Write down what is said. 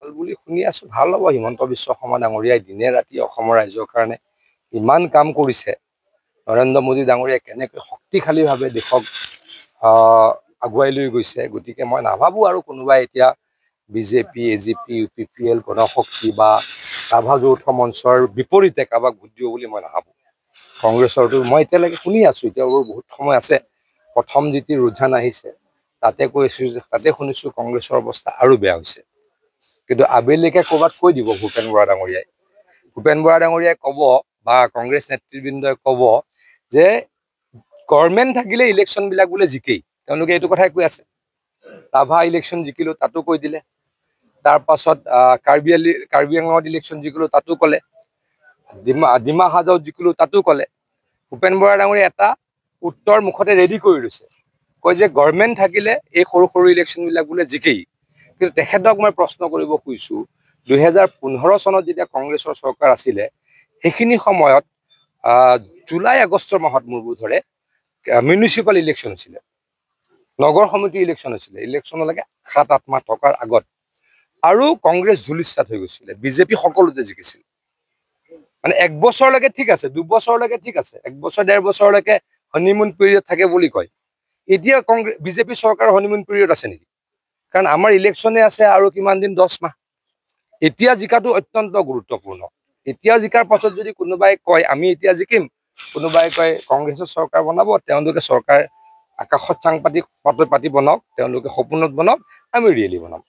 ভাল বুলি শুনি আছো। ভাল হ'ব। হিমন্ত বিশ্ব শৰ্মা ডাঙৰীয়াই দিনে ৰাতি অসমৰ ৰাইজৰ কাৰণে ইমান কাম কৰিছে। নৰেন্দ্ৰ মোদী ডাঙৰীয়াই কেনেকৈ শক্তিশালীভাৱে দেশক আগুৱাই লৈ গৈছে। গতিকে মই নাভাবোঁ আৰু কোনোবাই এতিয়া বিজেপি, এজিপি, UPPL, গণশক্তি বা ৰাভা যৌথ মঞ্চৰ বিপৰীতে কাৰোবাক ভোট দিব বুলি মই নাভাবোঁ। কংগ্ৰেছৰটো মই এতিয়ালৈকে শুনি আছোঁ, এতিয়াও বহুত সময় আছে। প্ৰথম যিটো ৰুঝান আহিছে তাতে শুনিছোঁ কংগ্ৰেছৰ অৱস্থা আৰু বেয়া হৈছে। কিন্তু আবেলিকে ক'ৰবাত কৈ দিব ভূপেন বৰা ডাঙৰীয়াই। ভূপেন বৰা ডাঙৰীয়াই ক'ব বা কংগ্ৰেছ নেতৃবৃন্দই ক'ব যে গভৰ্ণমেণ্ট থাকিলে ইলেকশ্যনবিলাক বোলে জিকেই। তেওঁলোকে এইটো কথাই কৈ আছে। ৰাভা ইলেকশ্যন জিকিলোঁ তাতো কৈ দিলে। তাৰপাছত কাৰ্বি আংলঙত ইলেকশ্যন জিকিলোঁ তাতো ক'লে। ডিমা হাজাওত জিকিলোঁ তাতো ক'লে। ভূপেন বৰা ডাঙৰীয়াই এটা উত্তৰ মুখতে ৰেডি কৰি লৈছে, কয় যে গভৰ্ণমেণ্ট থাকিলে এই সৰু সৰু ইলেকশ্যনবিলাক বোলে জিকেই। কিন্তু তেখেতক মই প্ৰশ্ন কৰিব খুজিছোঁ, 2015 চনত যেতিয়া কংগ্ৰেছৰ চৰকাৰ আছিলে সেইখিনি সময়ত জুলাই আগষ্টৰ মাহত মোৰ বোধৰে মিউনিচিপাল ইলেকশ্যন হৈছিলে, নগৰ সমিতি ইলেকশ্যন হৈছিলে। ইলেকশ্যনলৈকে 7-8 মাহ থকাৰ আগত আৰু কংগ্ৰেছ ধূলিসাৎ হৈ গৈছিলে। বিজেপি সকলোতে জিকিছিল। মানে 1 বছৰলৈকে ঠিক আছে, 2 বছৰলৈকে ঠিক আছে, 1 বছৰ 1.5 বছৰলৈকে হনিমুন পিৰিয়ড থাকে বুলি কয়। এতিয়া বিজেপি চৰকাৰৰ হনিমুন পিৰিয়ড আছে নেকি? কাৰণ আমাৰ ইলেকশ্যনে আছে আৰু কিমান দিন, 10 মাহ। এতিয়া জিকাটো অত্যন্ত গুৰুত্বপূৰ্ণ। এতিয়া জিকাৰ পাছত যদি কোনোবাই কয় আমি এতিয়া জিকিম, কোনোবাই কয় কংগ্ৰেছৰ চৰকাৰ বনাব, তেওঁলোকে চৰকাৰ আকাশত চাং পাতি বনাওক, তেওঁলোকে সপোনত বনাওক, আমি ৰিয়েলি বনাম।